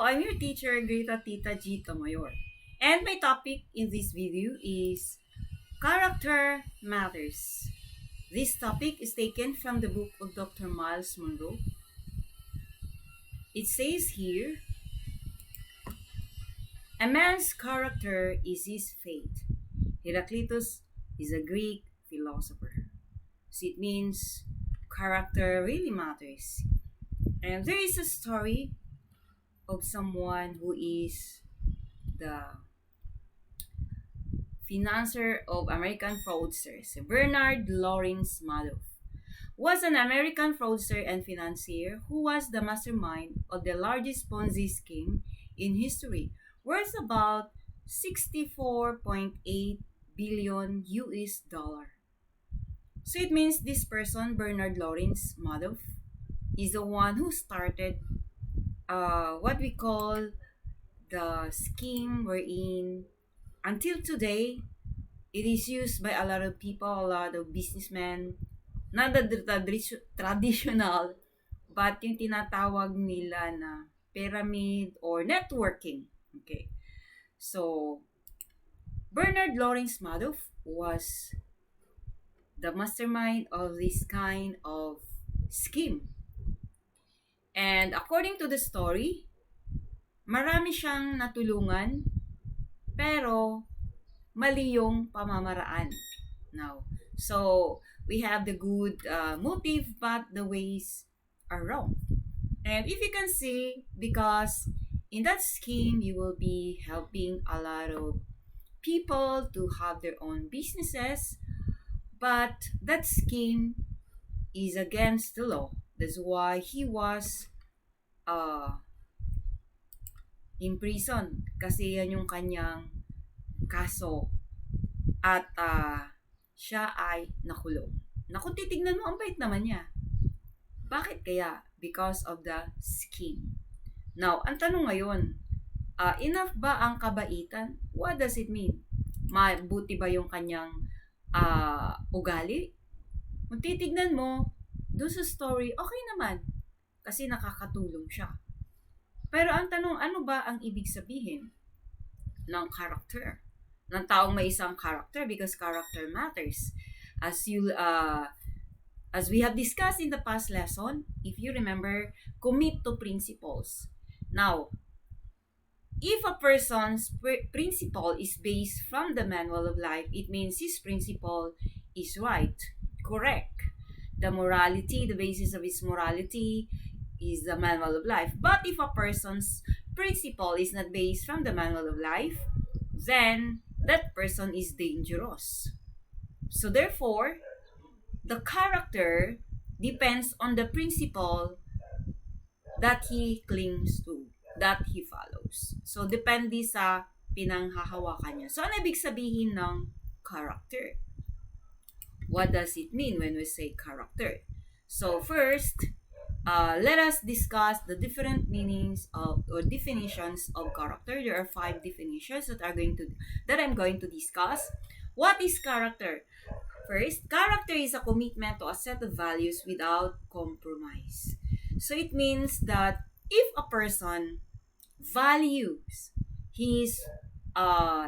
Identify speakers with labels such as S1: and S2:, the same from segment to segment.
S1: I'm your teacher, Greta Tita Gita Mayor. And my topic in this video is Character Matters. This topic is taken from the book of Dr. Miles Monroe. It says here, a man's character is his fate. Heraclitus is a Greek philosopher. So it means character really matters. And there is a story of someone who is the financier of American fraudsters. Bernard Lawrence Madoff was an American fraudster and financier who was the mastermind of the largest Ponzi scheme in history, worth about 64.8 billion US dollar. So it means this person, Bernard Lawrence Madoff, is the one who started what we call the scheme wherein until today it is used by a lot of people, a lot of businessmen, not the traditional, but yung tinatawag nila na pyramid or networking. Okay. So, Bernard Lawrence Madoff was the mastermind of this kind of scheme. And according to the story, marami siyang natulungan, pero mali yung pamamaraan. Now, so we have the good motive, but the ways are wrong. And if you can see, because in that scheme, you will be helping a lot of people to have their own businesses, but that scheme is against the law. That's why he was in prison, kasi yan yung kanyang kaso at siya ay nakulong. Naku, titignan mo, ang bait naman niya. Bakit kaya? Because of the scheme. Now, ang tanong ngayon, enough ba ang kabaitan? What does it mean? Mabuti ba yung kanyang ugali? Kung titignan mo, doon sa story, okay naman. Kasi nakakatulong siya. Pero ang tanong, ano ba ang ibig sabihin ng character? Ng taong may isang character, because character matters. As we have discussed in the past lesson, if you remember, commit to principles. Now, if a person's principle is based from the manual of life, it means his principle is right, correct. The morality, the basis of his morality is the manual of life. But if a person's principle is not based from the manual of life, then that person is dangerous. So therefore, the character depends on the principle that he clings to, that he follows. So depende sa pinanghahawakan niya. So ano ibig sabihin ng character? What does it mean when we say character? So first, let us discuss the different meanings of or definitions of character. There are 5 definitions that I'm going to discuss. What is character? First, character is a commitment to a set of values without compromise. So it means that if a person values his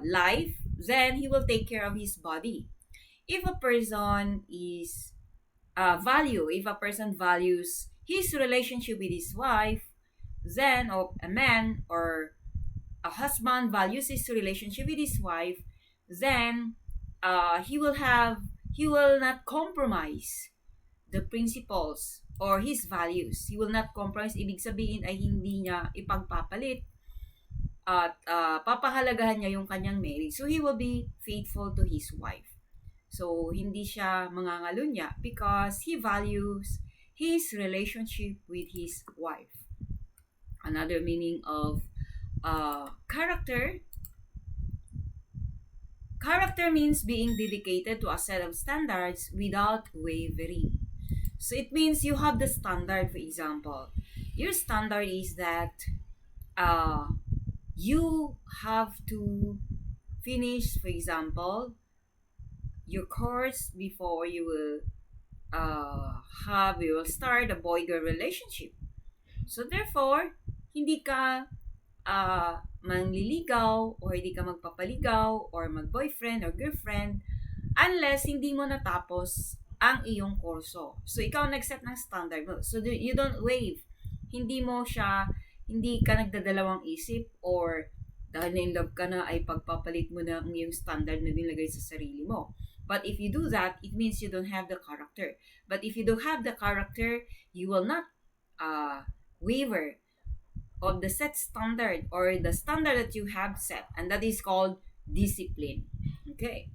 S1: life, then he will take care of his body. If a person is if a person values his relationship with his wife, then a man or a husband values his relationship with his wife, then he will not compromise the principles or his values. He will not compromise. Ibig sabihin ay hindi niya ipagpapalit at papahalagahan niya yung kanyang marriage. So he will be faithful to his wife. So, hindi siya mangangalunya because he values his relationship with his wife. Another meaning of character means being dedicated to a set of standards without wavering. So, it means you have the standard, for example. Your standard is that you have to finish, for example, your course before you will start a boy-girl relationship. So therefore, hindi ka manliligaw or hindi ka magpapaligaw or mag-boyfriend or girlfriend unless hindi mo natapos ang iyong kurso. So, ikaw nag-set ng standard mo. So, you don't waive. Hindi mo siya, hindi ka nagdadalawang isip or dahil na in love ka na ay pagpapalit mo na ang iyong standard na nilagay sa sarili mo. But if you do that, it means you don't have the character. But if you don't have the character, you will not waver of the set standard or the standard that you have set, and that is called discipline. Okay.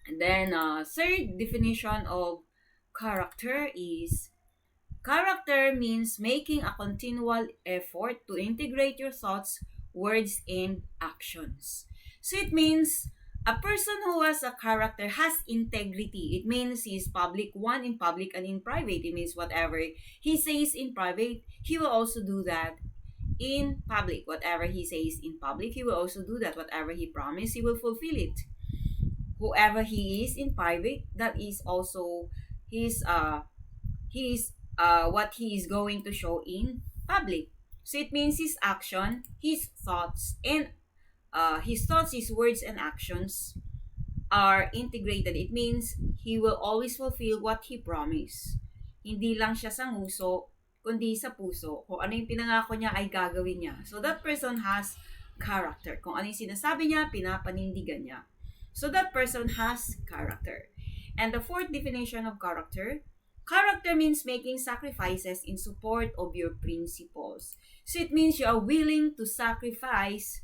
S1: And then third definition of character is character means making a continual effort to integrate your thoughts, words, and actions. So it means a person who has a character has integrity. It means he is public one in public and in private. It means whatever he says in private, he will also do that in public. Whatever he says in public, he will also do that. Whatever he promised, he will fulfill it. Whoever he is in private, that is also his what he is going to show in public. So it means his action, his thoughts, and his thoughts, his words, and actions are integrated. It means he will always fulfill what he promised. Hindi lang siya sa nguso, kundi sa puso. Kung ano yung pinangako niya ay gagawin niya. So that person has character. Kung ano yung sinasabi niya, pinapanindigan niya. So that person has character. And the fourth definition of character, character means making sacrifices in support of your principles. So it means you are willing to sacrifice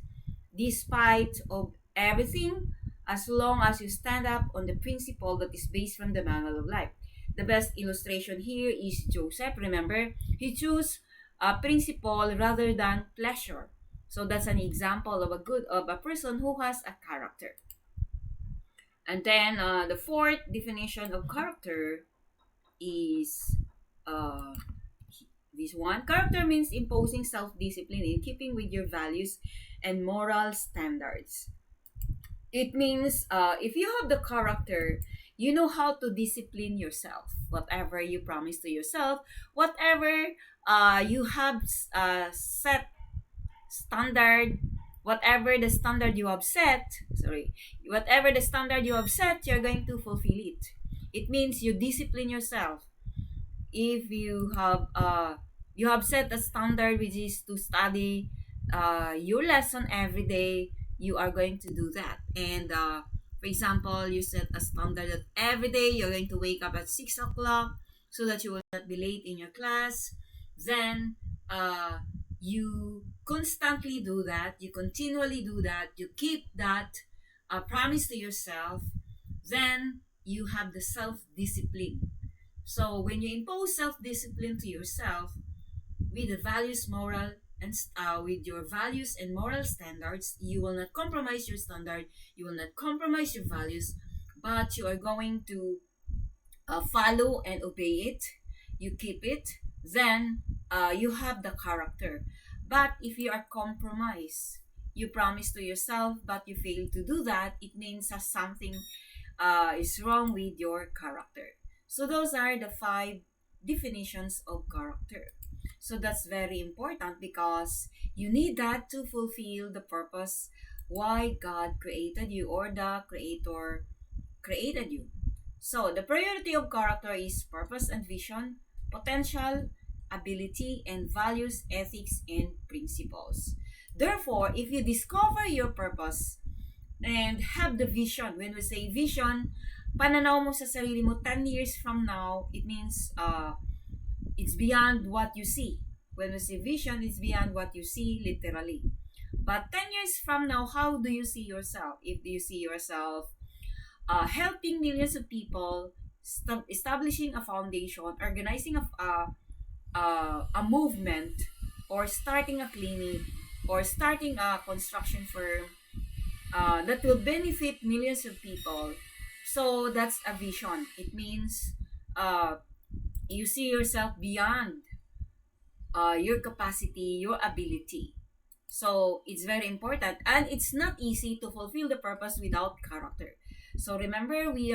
S1: despite of everything as long as you stand up on the principle that is based from the manual of life. The best illustration here is Joseph. Remember, he chose a principle rather than pleasure. So that's an example of a person who has a character. And then the fourth definition of character is this one. Character means imposing self-discipline in keeping with your values and moral standards. It means if you have the character, you know how to discipline yourself. Whatever you promise to yourself, whatever you have set standard, whatever the standard you have set, whatever the standard you have set, you're going to fulfill it. It means you discipline yourself. If you have set a standard which is to study your lesson every day, you are going to do that. And for example, you set a standard that every day you're going to wake up at 6 o'clock so that you will not be late in your class. Then you constantly do that, you continually do that, you keep that promise to yourself, then you have the self-discipline. So when you impose self-discipline to yourself with the values, moral, and with your values and moral standards, you will not compromise your standard, you will not compromise your values, but you are going to follow and obey it, you keep it, then you have the character. But if you are compromised, you promise to yourself but you fail to do that, it means that something is wrong with your character. So those are the 5 definitions of character. So that's very important because you need that to fulfill the purpose why God created you or the Creator created you. So the priority of character is purpose and vision, potential, ability, and values, ethics, and principles. Therefore, if you discover your purpose and have the vision, when we say vision, pananaw mo sa sarili mo 10 years from now, it means it's beyond what you see. When we say vision, it's beyond what you see literally. But 10 years from now, how do you see yourself? If you see yourself helping millions of people, establishing a foundation, organizing a movement, or starting a clinic, or starting a construction firm that will benefit millions of people. So that's a vision. It means you see yourself beyond your capacity, your ability. So it's very important, and it's not easy to fulfill the purpose without character. So remember, we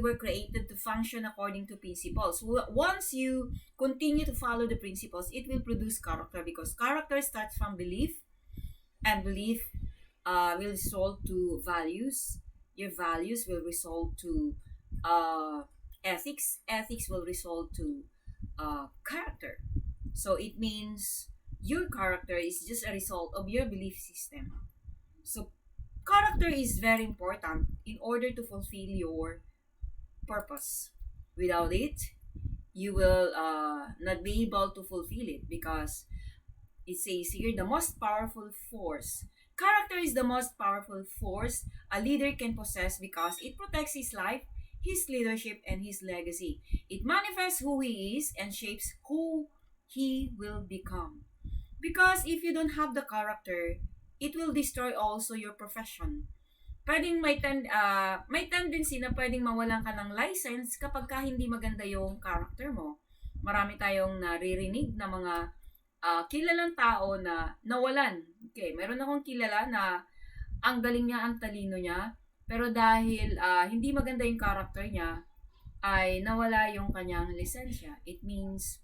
S1: were created to function according to principles. Once you continue to follow the principles, it will produce character, because character starts from belief, And belief will result to values. Your values will result to uh, ethics. Ethics will result to character. So it means your character is just a result of your belief system. So character is very important in order to fulfill your purpose. Without it, you will not be able to fulfill it, because it says here the most powerful force. Character is the most powerful force a leader can possess because it protects his life, his leadership, and his legacy. It manifests who he is and shapes who he will become. Because if you don't have the character, it will destroy also your profession. Pwedeng may tendency na pwedeng mawalan ka ng license kapag ka hindi maganda yung character mo. Marami tayong naririnig na mga kilalang tao na nawalan. Okay, meron akong kilala na ang galing niya, ang talino niya, pero dahil hindi maganda yung character niya, ay nawala yung kanyang lisensya. It means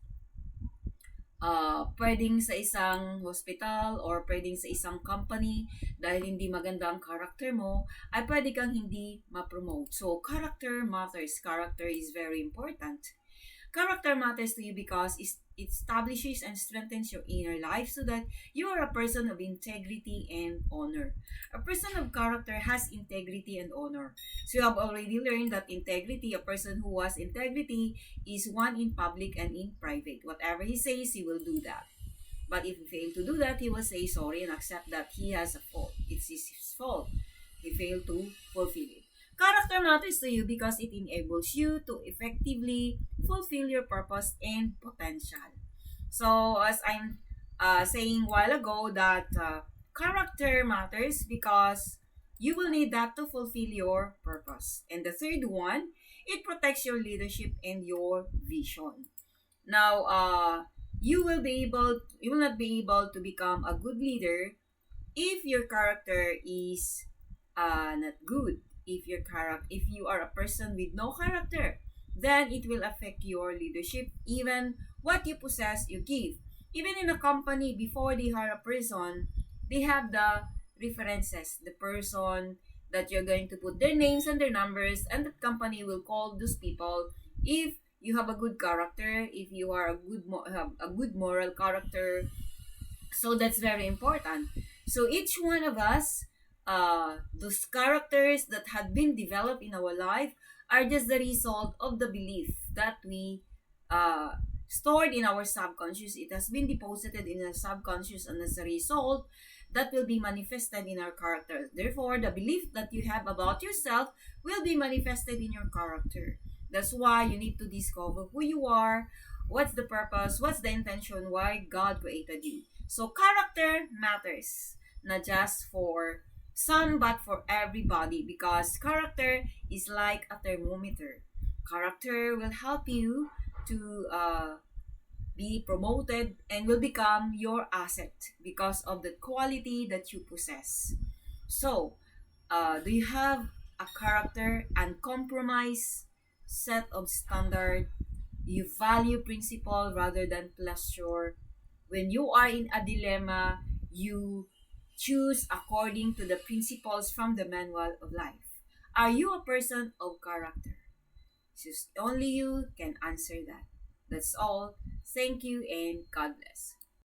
S1: pwedeng sa isang hospital or pwedeng sa isang company, dahil hindi maganda ang character mo, ay pwede kang hindi ma-promote. So, character matters. Character is very important. Character matters to you because it establishes and strengthens your inner life so that you are a person of integrity and honor. A person of character has integrity and honor. So you have already learned that integrity, a person who has integrity, is one in public and in private. Whatever he says, he will do that. But if he failed to do that, he will say sorry and accept that he has a fault. It's his fault. He failed to fulfill it. Character matters to you because it enables you to effectively fulfill your purpose and potential. So, as I'm saying a while ago, that character matters because you will need that to fulfill your purpose. And the third one, it protects your leadership and your vision. Now, you will not be able to become a good leader if your character is not good. If you are a person with no character, then it will affect your leadership. Even what you possess, you give. Even in a company, before they hire a person, they have the references, the person that you're going to put their names and their numbers, and the company will call those people if you have a good character, if you are have a good moral character. So that's very important. So each one of us, those characters that had been developed in our life are just the result of the belief that we uh, stored in our subconscious. It has been deposited in our subconscious, and as a result, that will be manifested in our character. Therefore, the belief that you have about yourself will be manifested in your character. That's why you need to discover who you are, what's the purpose, what's the intention, why God created you. So character matters, not just for some but for everybody, because character is like a thermometer. Character will help you to be promoted and will become your asset because of the quality that you possess. So, do you have a character and compromise set of standard? You value principle rather than pleasure. When you are in a dilemma, you choose according to the principles from the manual of life. Are you a person of character? Just only you can answer that. That's all. Thank you and God bless.